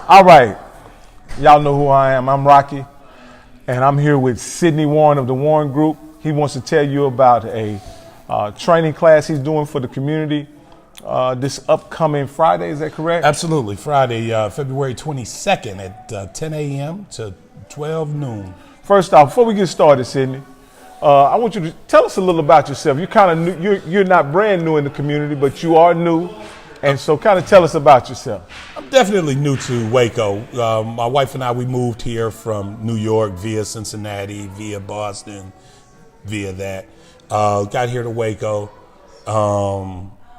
All right, y'all know who I am. I'm Rocky, and I'm here with Sidney Warren of the Warren Group. He wants to tell you about a training class he's doing for the community this upcoming Friday. Is that correct? Absolutely. Friday, February 22nd at 10 a.m. to 12 noon. First off, before we get started, Sidney, I want you to tell us a little about yourself. You're kind of new, you're not brand new in the community, but you are new. And so kind of tell us about yourself. I'm definitely new to Waco. My wife and I, we moved here from New York via Cincinnati, via Boston, via that. Got here to Waco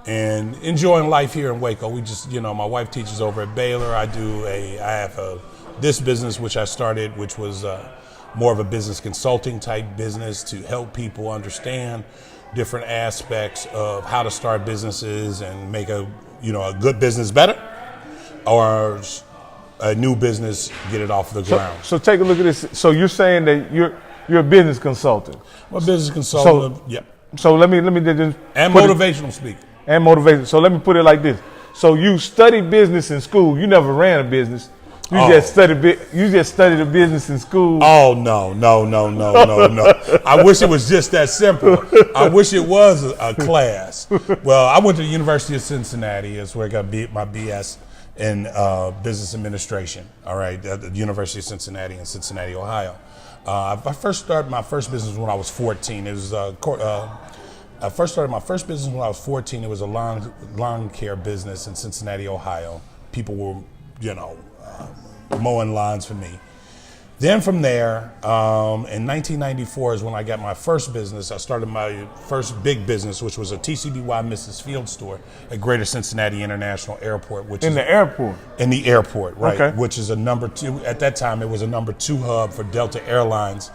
and enjoying life here in Waco. We just, my wife teaches over at Baylor. I have this business which I started, which was more of a business consulting type business to help people understand different aspects of how to start businesses and make a good business better, or a new business get it off the ground. So take a look at this. So you're saying that you're a business consultant. I'm a business consultant. Yep. So let me just and motivational speaker. And motivation. So let me put it like this. So you studied business in school. You never ran a business. You just studied the business in school. Oh no. I wish it was just that simple. I wish it was a class. Well, I went to the University of Cincinnati. That's where I got my BS in business administration. All right, at the University of Cincinnati in Cincinnati, Ohio. I first started my first business when I was 14. It was I first started my first business when I was 14. It was a lawn care business in Cincinnati, Ohio. People were, mowing lawns for me. Then from there, in 1994 is when I got my first business. I started my first big business, which was a TCBY Mrs. Field store at Greater Cincinnati International Airport. In the airport? In the airport, right. Okay. Which is a number 2, at that time it was a number 2 hub for Delta Airlines.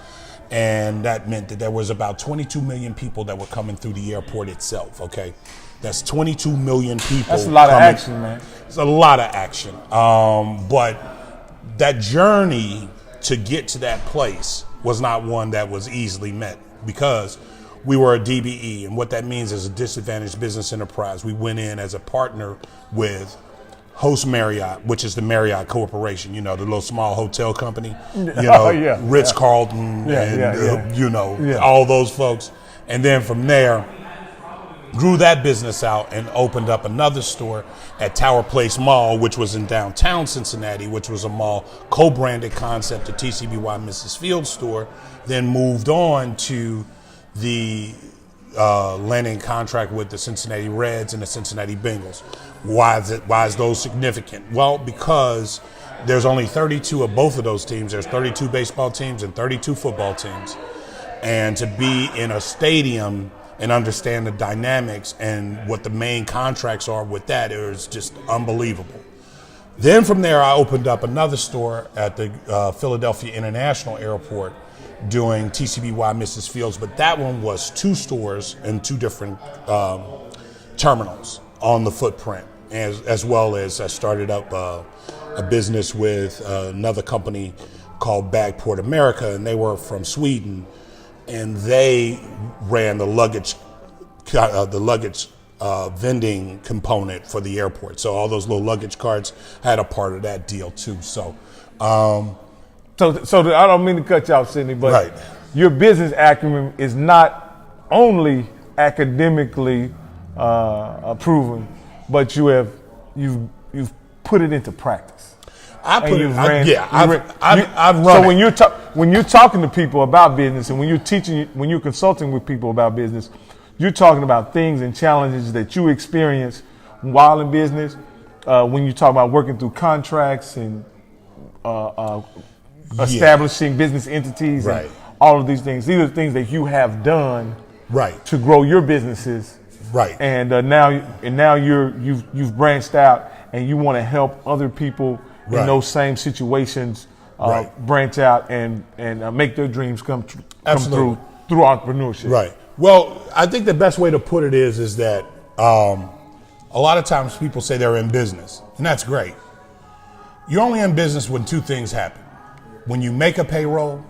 And that meant that there was about 22 million people that were coming through the airport itself, okay? That's 22 million people. That's a lot of action, man. It's a lot of action. But that journey to get to that place was not one that was easily met because we were a DBE, and what that means is a disadvantaged business enterprise. We went in as a partner with Host Marriott, which is the Marriott Corporation, the little small hotel company, Ritz-Carlton, all those folks. And then from there, grew that business out and opened up another store at Tower Place Mall, which was in downtown Cincinnati, which was a mall co-branded concept, a TCBY Mrs. Field store. Then moved on to the landing contract with the Cincinnati Reds and the Cincinnati Bengals. Why is those significant? Well, because there's only 32 of both of those teams. There's 32 baseball teams and 32 football teams. And to be in a stadium and understand the dynamics and what the main contracts are with that is just unbelievable. Then from there, I opened up another store at the Philadelphia International Airport doing TCBY Mrs. Fields, but that one was 2 stores and 2 different terminals on the footprint, as well as I started up a business with another company called Bagport America, and they were from Sweden. And they ran the luggage vending component for the airport. So all those little luggage carts had a part of that deal too. So I don't mean to cut you off, Sidney, but your business acumen is not only academically proven, but you've put it into practice. I've run So when you're talking to people about business and when you're consulting with people about business, you're talking about things and challenges that you experience while in business. When you talk about working through contracts and establishing business entities and all of these things are things that you have done to grow your businesses. And now you've branched out and you want to help other people in those same situations, branch out and make their dreams come through entrepreneurship. Right. Well, I think the best way to put it is that a lot of times people say they're in business, and that's great. You're only in business when 2 things happen: when you make a payroll,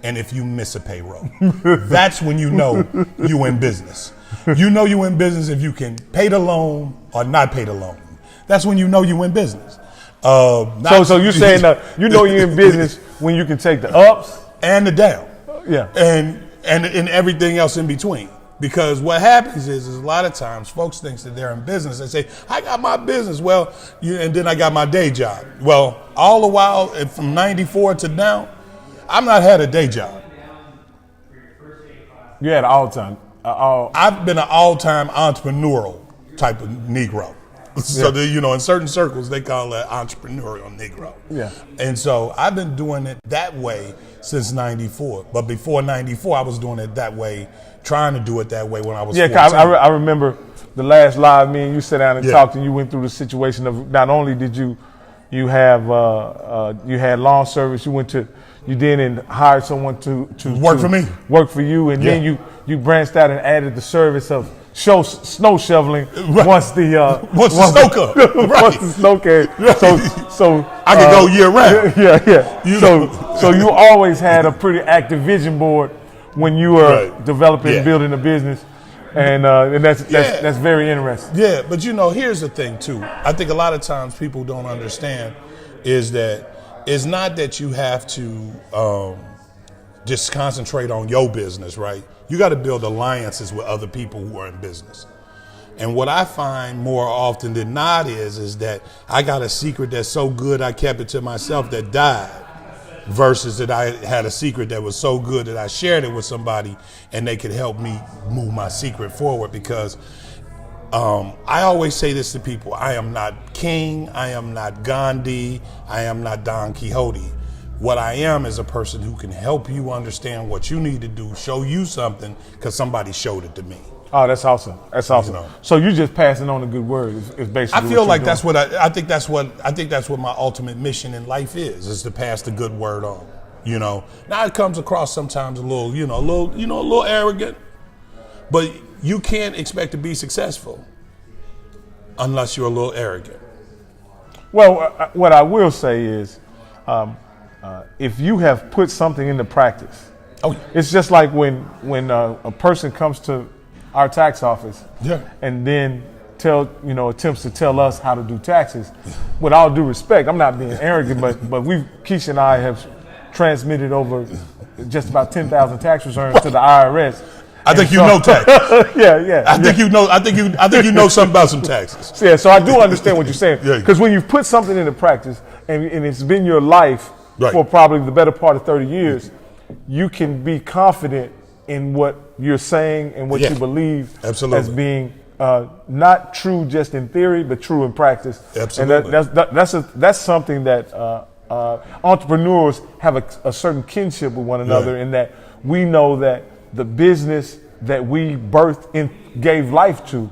and if you miss a payroll. That's when you know you in business. You know you in business if you can pay the loan or not pay the loan. That's when you know you in business. So you're saying that you're in business when you can take the ups and the down, and everything else in between. Because what happens is a lot of times folks think that they're in business. They say, I got my business, and then I got my day job. Well, all the while from 94 to now, I've not had a day job. You had all-time. I've been an all-time entrepreneurial type of Negro. So, in certain circles, they call that entrepreneurial Negro. Yeah. And so I've been doing it that way since 94. But before 94, I was doing it that way, trying to do it that way when I was 14. I remember the last live me and you sat down and talked, and you went through the situation of not only did you had lawn service, you then and hired someone to work for me, work for you, and then you branched out and added the service of snow shoveling once the snow came. Once the snow came. So I could go year round. Yeah. So you always had a pretty active vision board when you were developing and building a business, and that's very interesting. Yeah, but here's the thing too. I think a lot of times people don't understand is that it's not that you have to just concentrate on your business, right? You got to build alliances with other people who are in business. And what I find more often than not is that I got a secret that's so good I kept it to myself that died, versus that I had a secret that was so good that I shared it with somebody and they could help me move my secret forward. Because I always say this to people: I am not King, I am not Gandhi, I am not Don Quixote. What I am is a person who can help you understand what you need to do, show you something because somebody showed it to me. Oh, that's awesome. That's awesome. So you're just passing on a good word. Is basically. I feel like that's what I think that's what my ultimate mission in life is to pass the good word on. Now it comes across sometimes a little arrogant, but you can't expect to be successful unless you're a little arrogant. Well, what I will say is, if you have put something into practice, it's just like when a person comes to our tax office and then attempts to tell us how to do taxes. With all due respect, I'm not being arrogant, but Keisha and I have transmitted over just about 10,000 tax returns to the IRS. I think you know tax. I think you know something about some taxes. Yeah, so I do understand what you're saying. Because when you've put something into practice and it's been your life for probably the better part of 30 years, you can be confident in what you're saying and what you believe as being not true just in theory, but true in practice. Absolutely. And that's something that entrepreneurs have a certain kinship with one another, in that we know that the business that we birthed and gave life to,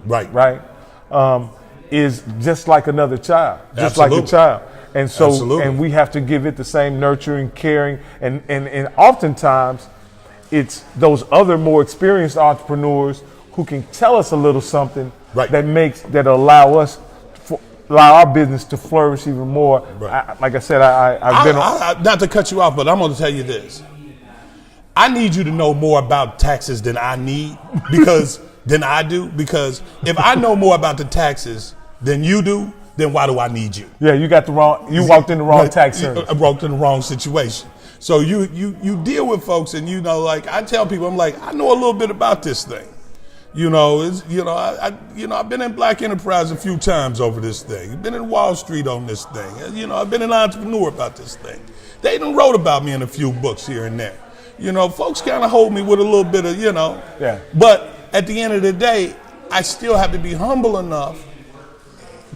is just like another child, just like a child. And so, and we have to give it the same nurturing, caring, and oftentimes it's those other more experienced entrepreneurs who can tell us a little something that allow our business to flourish even more. Like I said, I've been not to cut you off, but I'm going to tell you this. I need you to know more about taxes than I need because if I know more about the taxes than you do, then why do I need you? Yeah, you walked in the wrong tax service. I walked in the wrong situation. So you deal with folks, and I tell people, I'm like, I know a little bit about this thing. I've been in Black Enterprise a few times over this thing. I've been in Wall Street on this thing. I've been an entrepreneur about this thing. They even wrote about me in a few books here and there. Folks kind of hold me with a little bit of, Yeah. But at the end of the day, I still have to be humble enough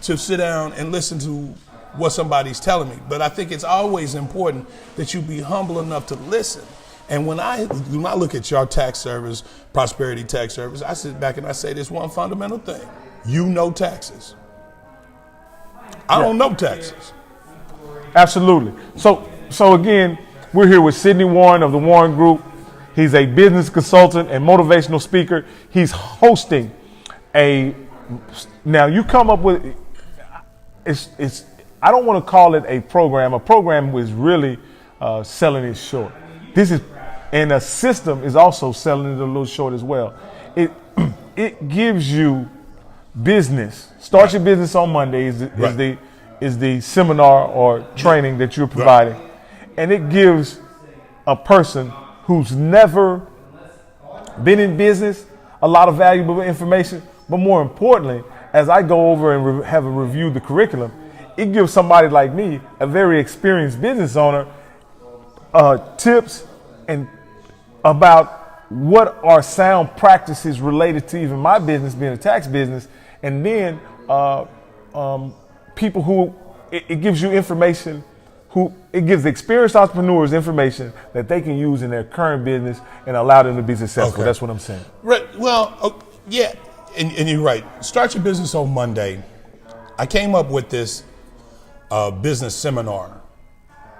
to sit down and listen to what somebody's telling me. But I think it's always important that you be humble enough to listen. And when I look at your tax service, Prosperity Tax Service, I sit back and I say this one fundamental thing. You know taxes. I don't know taxes. Absolutely. So again, we're here with Sidney Warren of the Warren Group. He's a business consultant and motivational speaker. He's hosting now you come up with, I don't want to call it a program. A program was really selling it short. And a system is also selling it a little short as well. It gives you business. Start your business on Monday is is the seminar or training that you're providing. Right. And it gives a person who's never been in business a lot of valuable information. But more importantly, as I go over and have a review the curriculum, it gives somebody like me, a very experienced business owner, tips and about what are sound practices related to even my business being a tax business. And then people who, it gives you information, it gives experienced entrepreneurs information that they can use in their current business and allow them to be successful. Okay. That's what I'm saying. Right. Well, yeah, and you're right. Start Your Business on Monday. I came up with this business seminar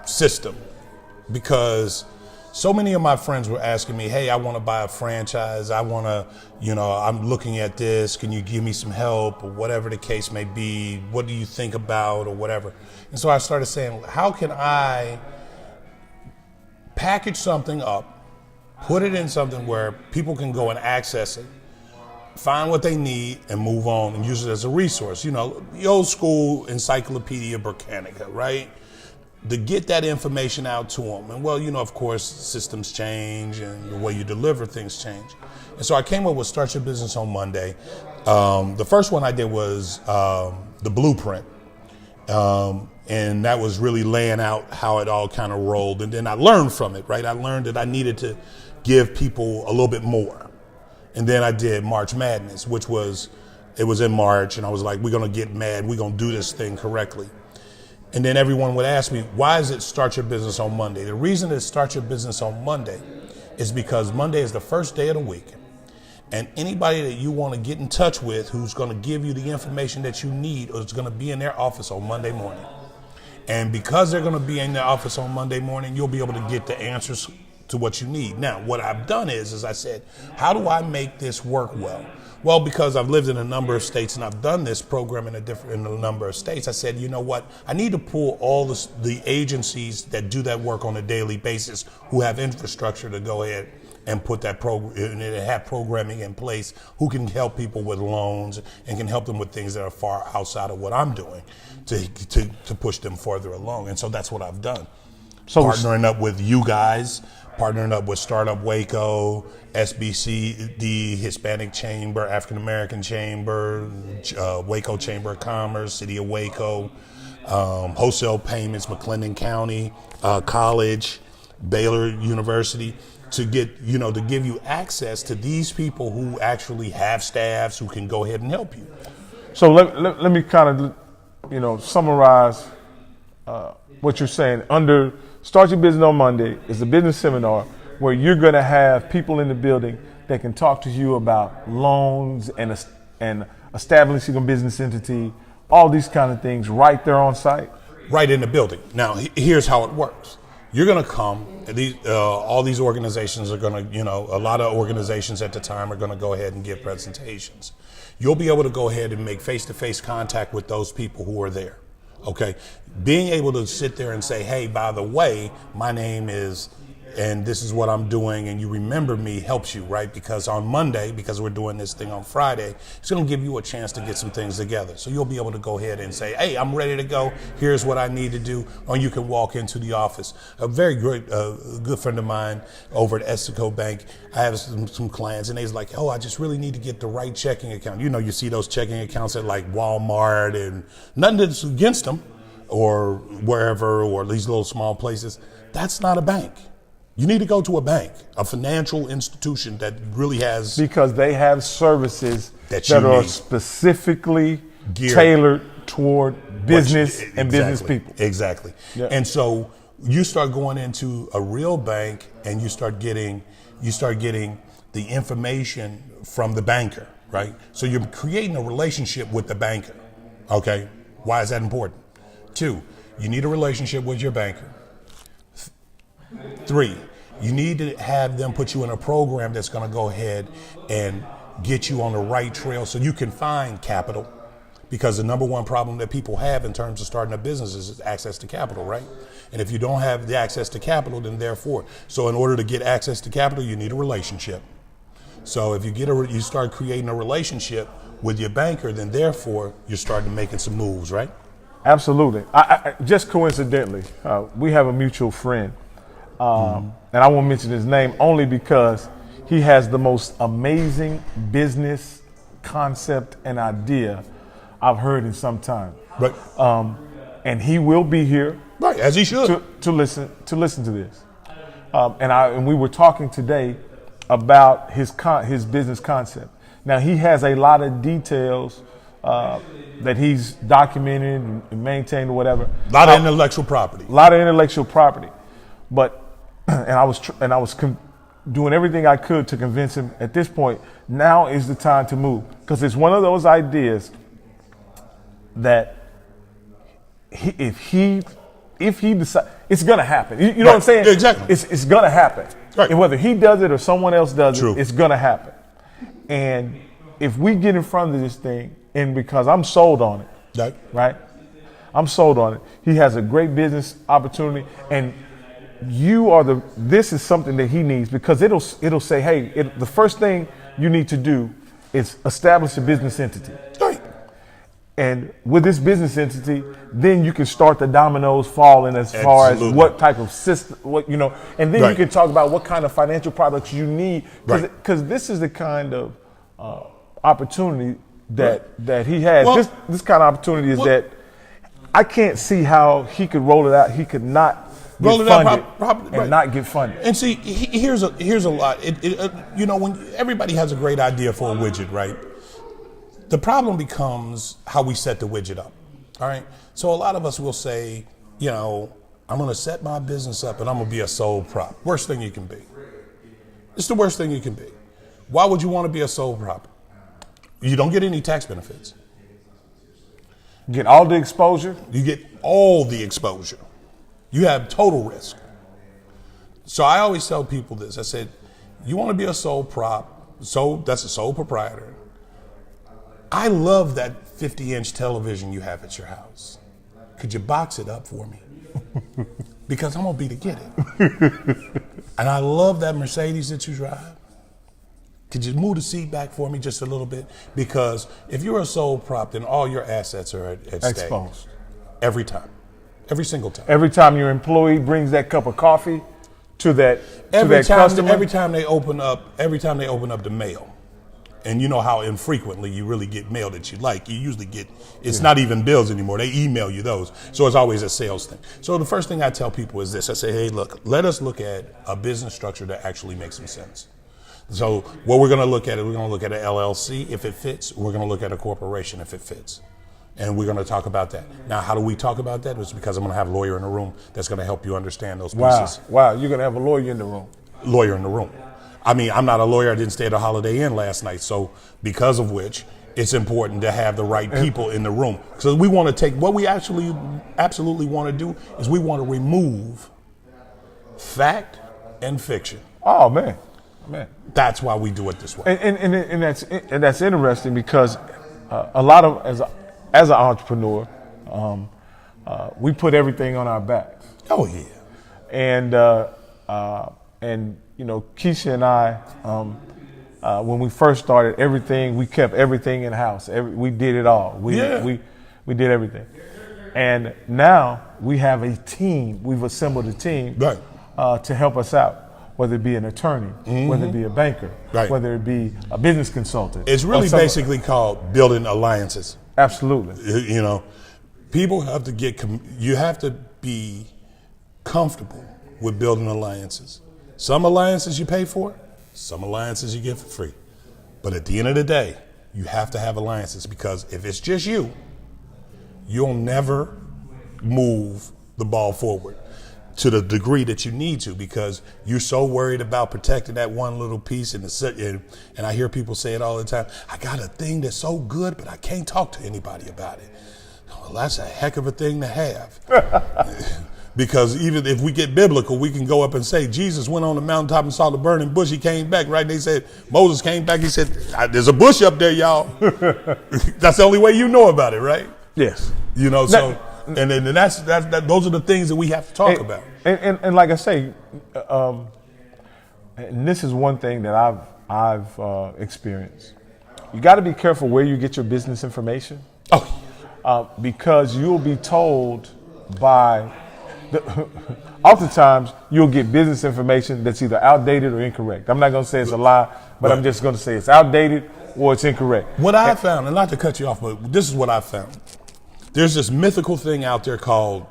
system because so many of my friends were asking me, hey, I want to buy a franchise. I want to, I'm looking at this. Can you give me some help or whatever the case may be? What do you think about or whatever? And so I started saying, how can I package something up, put it in something where people can go and access it, find what they need and move on and use it as a resource. The old school Encyclopedia Britannica, right? To get that information out to them. And of course, systems change and the way you deliver things change. And so I came up with Start Your Business on Monday. The first one I did was the blueprint. And that was really laying out how it all kind of rolled. And then I learned from it, right? I learned that I needed to give people a little bit more. And then I did March Madness, it was in March. And I was like, we're going to get mad. We're going to do this thing correctly. And then everyone would ask me, why is it Start Your Business on Monday? The reason it's Start Your Business on Monday is because Monday is the first day of the week. And anybody that you want to get in touch with who's going to give you the information that you need is going to be in their office on Monday morning. And because they're going to be in their office on Monday morning, you'll be able to get the answers to what you need. Now, what I've done is I said, how do I make this work well? Well, because I've lived in a number of states and I've done this program in a number of states, I said, you know what? I need to pull all the agencies that do that work on a daily basis who have infrastructure to go ahead and put that program and have programming in place who can help people with loans and can help them with things that are far outside of what I'm doing to push them further along. And so that's what I've done. So partnering up with you guys, partnering up with Startup Waco, SBC, the Hispanic Chamber, African American Chamber, Waco Chamber of Commerce, City of Waco, Wholesale Payments, McLennan County, College, Baylor University, to give you access to these people who actually have staffs who can go ahead and help you. So let me kind of, summarize what you're saying. Under Start Your Business on Monday is a business seminar where you're going to have people in the building that can talk to you about loans and establishing a business entity, all these kind of things right there on site. Right in the building. Now, here's how it works. You're going to come, all these organizations are going to, a lot of organizations at the time are going to go ahead and give presentations. You'll be able to go ahead and make face-to-face contact with those people who are there. Okay, being able to sit there and say, hey, by the way, my name is, and this is what I'm doing, and you remember me helps you, right? Because on Monday, because we're doing this thing on Friday, it's going to give you a chance to get some things together. So you'll be able to go ahead and say, hey, I'm ready to go. Here's what I need to do. Or you can walk into the office. A very great, good friend of mine over at Estico Bank, I have some clients, and they's like, oh, I just really need to get the right checking account. You see those checking accounts at like Walmart, and nothing that's against them or wherever, or these little small places. That's not a bank. You need to go to a bank, a financial institution that really has... Because they have services that are specifically tailored toward business and business people. Exactly. Yeah. And so you start going into a real bank and you start getting the information from the banker, right? So you're creating a relationship with the banker, okay? Why is that important? 2, you need a relationship with your banker. 3, you need to have them put you in a program that's going to go ahead and get you on the right trail so you can find capital. Because the number one problem that people have in terms of starting a business is access to capital, right? And if you don't have the access to capital, then therefore, so in order to get access to capital, you need a relationship. So if you start creating a relationship with your banker, then therefore you're starting making some moves, right? Absolutely. I just coincidentally, we have a mutual friend, and I won't mention his name only because he has the most amazing business concept and idea I've heard in some time. Right. And he will be here. Right, as he should. To listen to this. And we were talking today about his business concept. Now he has a lot of details that he's documented and maintained or whatever. A lot of intellectual property. But I was doing everything I could to convince him at this point, now is the time to move. Because it's one of those ideas that if he decides, it's going to happen. You know what I'm saying? Exactly. It's going to happen. Right. And whether he does it or someone else does True. it, it's going to happen. And if we get in front of this thing, and because I'm sold on it, right? I'm sold on it. He has a great business opportunity, and this is something that he needs, because it'll say, hey, the first thing you need to do is establish a business entity. Right. And with this business entity, then you can start the dominoes falling as far as what type of system, and then you can talk about what kind of financial products you need, because this is the kind of opportunity that he has. Well, this kind of opportunity is that I can't see how he could roll it out. He could not roll it out and not get funded. And see, here's a lot. When everybody has a great idea for a widget, right? The problem becomes how we set the widget up. All right. So a lot of us will say, I'm going to set my business up and I'm going to be a sole prop. Worst thing you can be. It's the worst thing you can be. Why would you want to be a sole prop? You don't get any tax benefits. You get all the exposure? You get all the exposure. You have total risk. So I always tell people this. I said, you want to be a sole prop, that's a sole proprietor. I love that 50-inch television you have at your house. Could you box it up for me? Because I'm going to be to get it. And I love that Mercedes that you drive. Could you move the seat back for me just a little bit? Because if you're a sole prop, then all your assets are at stake. Exposed. Every time. Every single time. Every time your employee brings that cup of coffee to that customer. Every time they open up the mail. And you know how infrequently you really get mail that you like. You usually get, it's not even bills anymore. They email you those. So it's always a sales thing. So the first thing I tell people is this. I say, hey, look, let us look at a business structure that actually makes some sense. So what we're going to look at, we're going to look at an LLC if it fits. We're going to look at a corporation if it fits. And we're going to talk about that. Now, how do we talk about that? It's because I'm going to have a lawyer in the room that's going to help you understand those pieces. Wow, you're going to have a lawyer in the room. Lawyer in the room. I mean, I'm not a lawyer. I didn't stay at a Holiday Inn last night. So because of which, it's important to have the right people in the room. So we want to take, what we absolutely want to do is we want to remove fact and fiction. Oh, man. That's why we do it this way. And that's interesting, because a lot of, as an entrepreneur, we put everything on our backs. Oh, yeah. And Keisha and I, when we first started, we kept everything in house. We did it all. We did everything. And now we have a team. We've assembled a team to help us out, whether it be an attorney, whether it be a banker, whether it be a business consultant. It's really basically called building alliances. Absolutely. People have to you have to be comfortable with building alliances. Some alliances you pay for, some alliances you get for free. But at the end of the day, you have to have alliances, because if it's just you'll never move the ball forward to the degree that you need to, because you're so worried about protecting that one little piece. And I hear people say it all the time. I got a thing that's so good, but I can't talk to anybody about it. Well, that's a heck of a thing to have. Because even if we get biblical, we can go up and say, Jesus went on the mountaintop and saw the burning bush. He came back, right? They said, Moses came back. He said, there's a bush up there, y'all. That's the only way you know about it, right? Yes. Those are the things that we have to talk about. And like I say, and this is one thing that I've experienced. You got to be careful where you get your business information. because you'll be told by oftentimes you'll get business information that's either outdated or incorrect. I'm not going to say it's a lie, but I'm just going to say it's outdated or it's incorrect. What I found, and not to cut you off, but this is what I found. There's this mythical thing out there called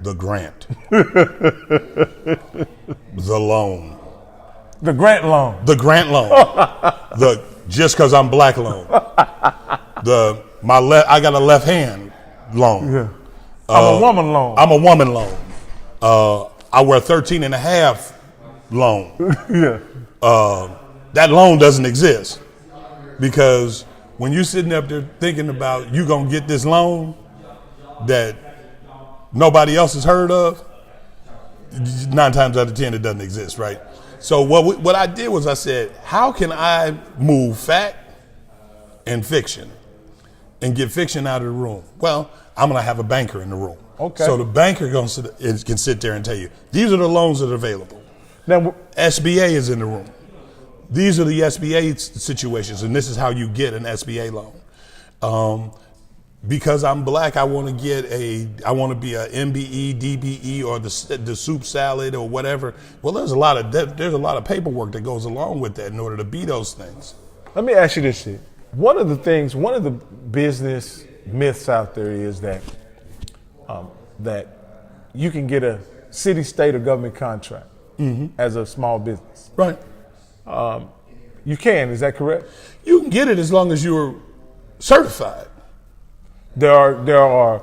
the grant. The loan. The grant loan. The grant loan. The just because I'm black loan. I got a left hand loan. Yeah. I'm a woman loan. I'm a woman loan. I wear 13 and a half loan. Yeah. That loan doesn't exist because when you're sitting up there thinking about you gonna get this loan that nobody else has heard of, 9 times out of 10 it doesn't exist, right? So what I did was I said, how can I move fact and fiction and get fiction out of the room? Well, I'm going to have a banker in the room. Okay. So the banker can sit there and tell you, these are the loans that are available. Now, SBA is in the room. These are the SBA situations, and this is how you get an SBA loan. Because I'm black, I want to be a MBE, DBE, or the soup salad or whatever. Well, there's a lot of paperwork that goes along with that in order to be those things. Let me ask you this shit. One of the business myths out there is that you can get a city, state, or government contract as a small business. Right. You can, is that correct? You can get it as long as you're certified. There are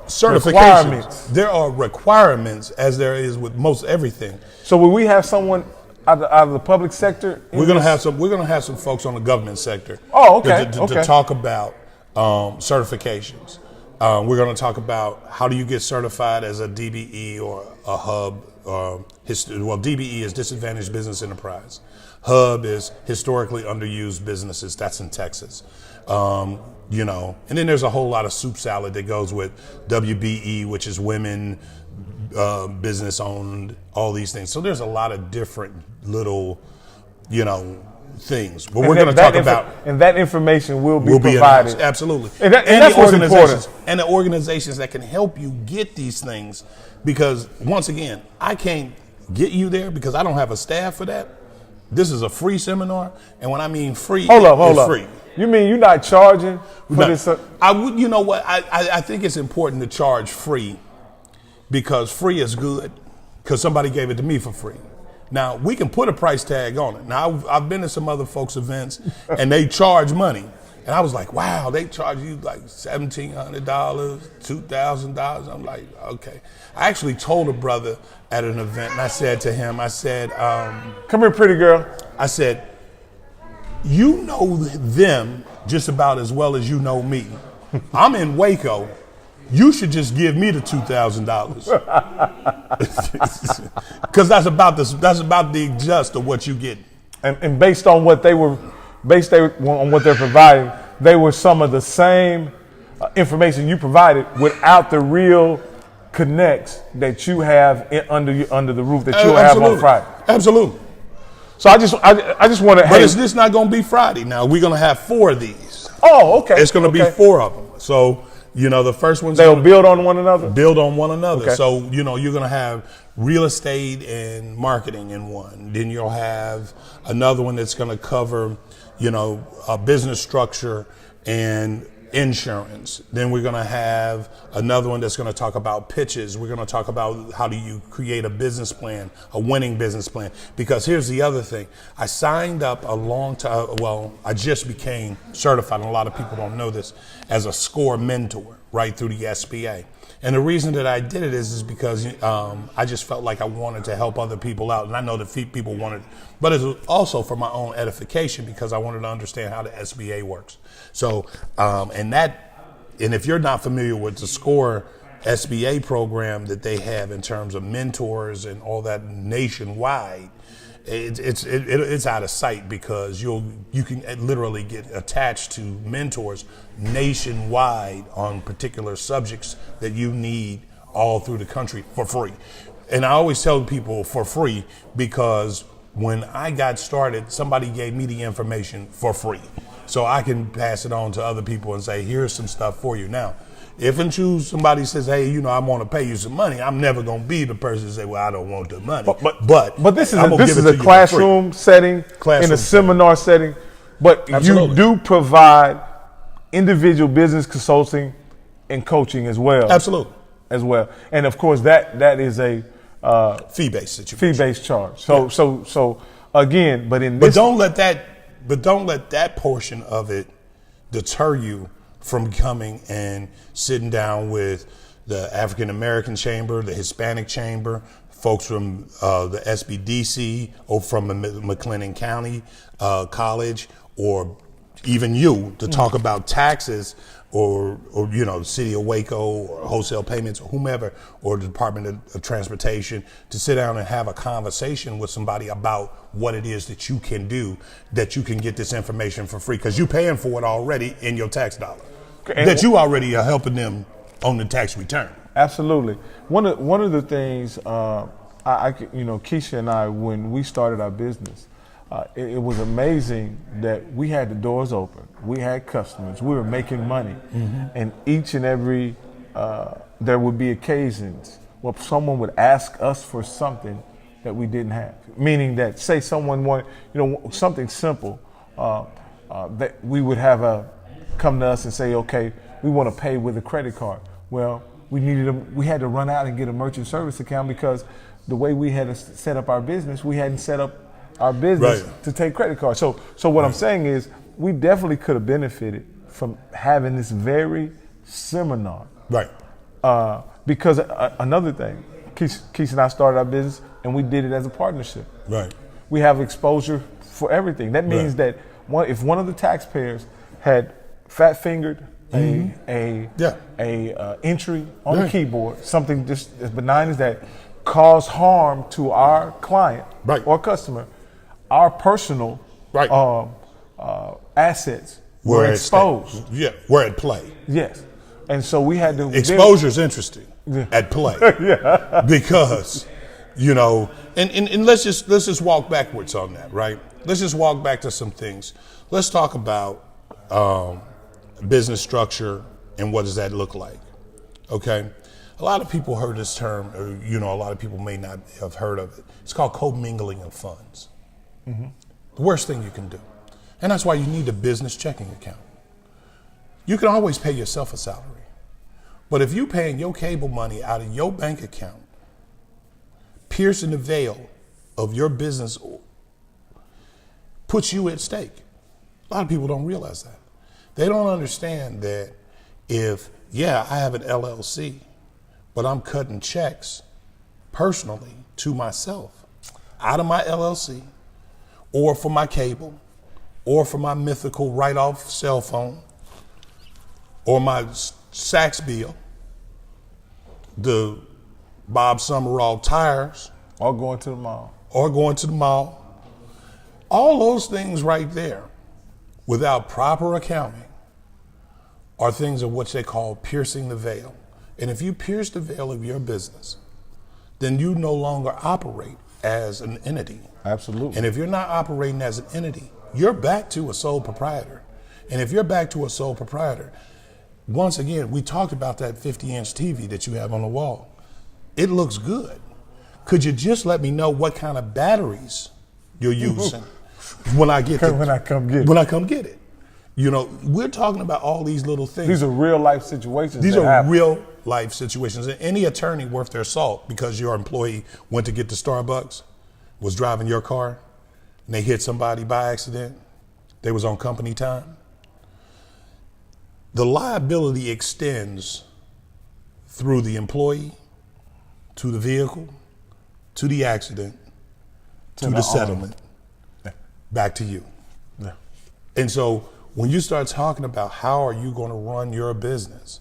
requirements. There are requirements, as there is with most everything. So will we have someone out of the public sector? We're gonna have some folks on the government sector. Oh, okay. To talk about certifications. We're going to talk about how do you get certified as a DBE or a hub. DBE is disadvantaged business enterprise. Hub is historically underused businesses. That's in Texas. And then there's a whole lot of soup salad that goes with WBE, which is women, business owned, all these things. So there's a lot of different little, things. But we're going to talk about, and that information will be provided. Announced, absolutely. And that's what's important. And the organizations that can help you get these things, because once again, I can't get you there because I don't have a staff for that. This is a free seminar, and when I mean free, hold up. Free. You mean you're not charging for this? I would. You know what? I think it's important to charge free because free is good because somebody gave it to me for free. Now we can put a price tag on it. Now I've been to some other folks' events and they charge money, and I was like, wow, they charge you like $1,700, $2,000. I'm like, okay. I actually told a brother at an event, and I said to him, come here, pretty girl. I said, you know them just about as well as you know me. I'm in Waco. You should just give me the $2,000 because that's about the just of what you get. And based on what on what they're providing, they were some of the same information you provided without the real connects that you have under the roof that you'll have on Friday. Absolutely. So I just want to. But it's just not going to be Friday. Now we're going to have 4 of these. Oh, okay. It's going to be 4 of them. So the first one's they'll build on one another. Okay. So you're going to have real estate and marketing in one. Then you'll have another one that's going to cover a business structure and insurance. Then we're going to have another one that's going to talk about pitches. We're going to talk about how do you create a business plan, a winning business plan. Because here's the other thing. I signed up a long time, I just became certified, and a lot of people don't know this, as a SCORE mentor right through the SBA. And the reason that I did it is because I just felt like I wanted to help other people out. And I know that people wanted, but it was also for my own edification because I wanted to understand how the SBA works. So, and if you're not familiar with the SCORE SBA program that they have in terms of mentors and all that nationwide, it's out of sight because you can literally get attached to mentors nationwide on particular subjects that you need all through the country for free. And I always tell people for free because when I got started, somebody gave me the information for free. So I can pass it on to other people and say, here's some stuff for you. Now, if and choose somebody says, hey, I want to pay you some money, I'm never going to be the person to say, well, I don't want the money. But this is a classroom setting, in a seminar setting. But you do provide individual business consulting and coaching as well. Absolutely. As well. And of course, that is a fee-based situation. Fee-based charge. So again, but don't let that portion of it deter you from coming and sitting down with the African American Chamber, the Hispanic Chamber, folks from the SBDC or from McLennan County College, or even you to talk about taxes, or the city of Waco, or wholesale payments, or whomever, or the Department of Transportation, to sit down and have a conversation with somebody about what it is that you can do, that you can get this information for free, because you're paying for it already in your tax dollar, that you already are helping them on the tax return. Absolutely. One of the things, Keisha and I, when we started our business, it was amazing that we had the doors open. We had customers. We were making money. Mm-hmm. And each and every, there would be occasions where someone would ask us for something that we didn't have. Meaning that, say someone wanted, something simple, that we would have come to us and say, okay, we want to pay with a credit card. Well, we had to run out and get a merchant service account, because the way we had to set up our business, we hadn't set up our business to take credit cards. So what I'm saying is, we definitely could have benefited from having this very seminar. Right. Because another thing, Keisha and I started our business, and we did it as a partnership. Right. We have exposure for everything. That means that if one of the taxpayers had fat fingered a entry on the keyboard, something just as benign as that, caused harm to our client or customer, our personal assets were exposed. Were at play. Yes. And so we had to... Exposure is interesting at play. Because, and let's just walk backwards on that, right? Let's just walk back to some things. Let's talk about business structure and what does that look like, okay? A lot of people heard this term, or, a lot of people may not have heard of it. It's called commingling of funds. Mm-hmm. The worst thing you can do. And that's why you need a business checking account. You can always pay yourself a salary. But if you're paying your cable money out of your bank account, piercing the veil of your business puts you at stake. A lot of people don't realize that. They don't understand that if, I have an LLC, but I'm cutting checks personally to myself out of my LLC, or for my cable, or for my mythical write-off cell phone, or my Saks bill, the Bob Summerall tires. Or going to the mall. All those things right there, without proper accounting, are things of what they call piercing the veil. And if you pierce the veil of your business, then you no longer operate as an entity. Absolutely. And if you're not operating as an entity, you're back to a sole proprietor. And if you're back to a sole proprietor, once again, we talked about that 50-inch TV that you have on the wall. It looks good. Could you just let me know what kind of batteries you're using when I come get it? We're talking about all these little things. These are real life situations. These are real life situations. And any attorney worth their salt, because your employee went to get to Starbucks, was driving your car, and they hit somebody by accident, they was on company time. The liability extends through the employee, to the vehicle, to the accident, to the settlement, back to you. Yeah. And so when you start talking about how are you going to run your business,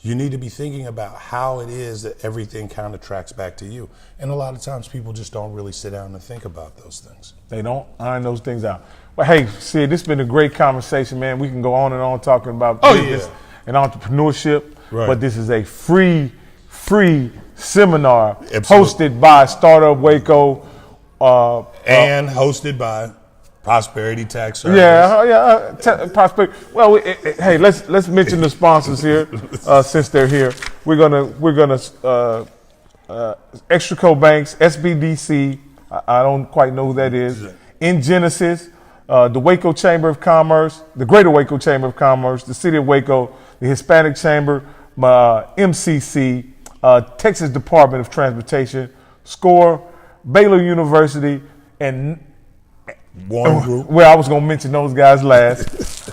you need to be thinking about how it is that everything kind of tracks back to you. And a lot of times people just don't really sit down and think about those things. They don't iron those things out. Well, hey, Sid, this has been a great conversation, man. We can go on and on talking about business and entrepreneurship, but this is a free seminar hosted by Startup Waco. And hosted by Prosperity Tax Service. Prosperity. Well, hey, let's mention the sponsors here since they're here. We're gonna Extraco Banks, SBDC. I don't quite know who that is. In Genesis, the Waco Chamber of Commerce, the Greater Waco Chamber of Commerce, the City of Waco, the Hispanic Chamber, MCC, Texas Department of Transportation, SCORE, Baylor University, and Warren Group. Well, I was going to mention those guys last.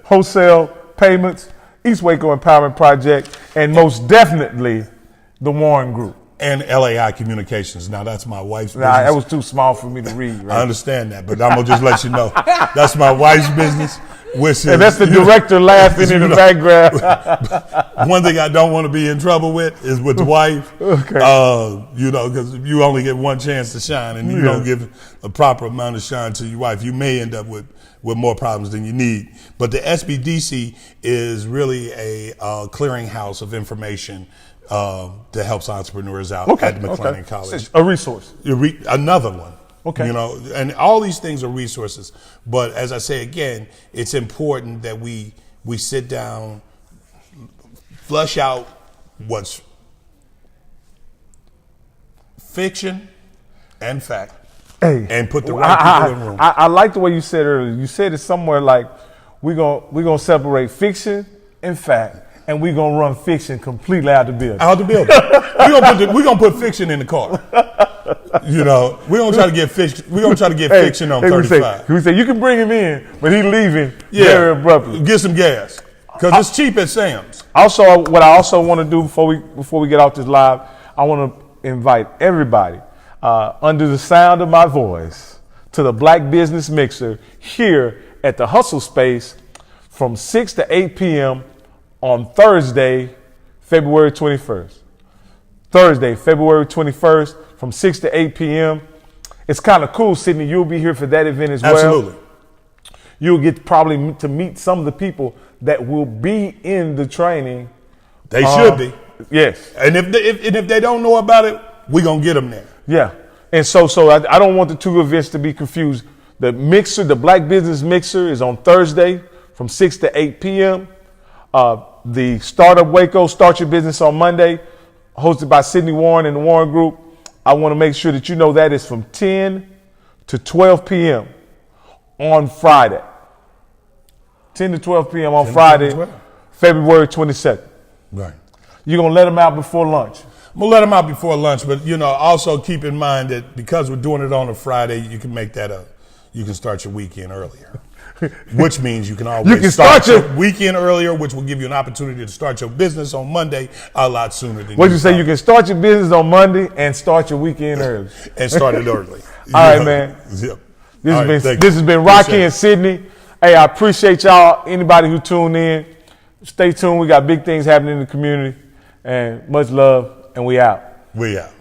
Wholesale Payments, East Waco Empowerment Project, and most definitely the Warren Group. And LAI Communications. Now, that's my wife's business. That was too small for me to read. Right? I understand that, but I'm going to just let you know. That's my wife's business. And that's the director laughing in the background. One thing I don't want to be in trouble with is with the wife. Okay. Because you only get one chance to shine, and you don't give a proper amount of shine to your wife, you may end up with more problems than you need. But the SBDC is really a clearinghouse of information that helps entrepreneurs out at McLennan College. A resource. Another one. Okay. And all these things are resources. But as I say again, it's important that we sit down, flush out what's fiction and fact, and put the right people in the room. I like the way you said earlier. You said it somewhere like we're gonna separate fiction and fact, and we're gonna run fiction completely out the building. Out the building. We're gonna put fiction in the car. We're gonna try to get fiction. We're gonna try to get fiction on 35. We say you can bring him in, but he's leaving very abruptly. Get some gas because it's cheap at Sam's. Also, what I also want to do before we get off this live, I want to invite everybody under the sound of my voice to the Black Business Mixer here at the Hustle Space from 6 to 8 p.m. on Thursday, February 21st. Thursday, February 21st from 6 to 8 p.m. It's kind of cool, Sidney. You'll be here for that event as well. Absolutely. You'll get probably to meet some of the people that will be in the training. They should be. Yes. And if they don't know about it, we're going to get them there. Yeah. And so I don't want the two events to be confused. The mixer, the Black Business Mixer is on Thursday from 6 to 8 p.m. The Startup Waco, Start Your Business on Monday, hosted by Sidney Warren and the Warren Group. I want to make sure that you know that is from 10 to 12 p.m. on Friday. 10 to 12 p.m. on Friday, February 22nd. Right. You're going to let them out before lunch? I'm going to let them out before lunch, but, also keep in mind that because we're doing it on a Friday, you can make that you can start your weekend earlier. Which means you can always start your weekend earlier, which will give you an opportunity to start your business on Monday a lot sooner than what you say. You can start your business on Monday and start your weekend early. And start it early. All right, man. Yep. This has been Rocky and Sidney. Hey, I appreciate y'all. Anybody who tuned in, stay tuned. We got big things happening in the community, and much love. And we out. We out.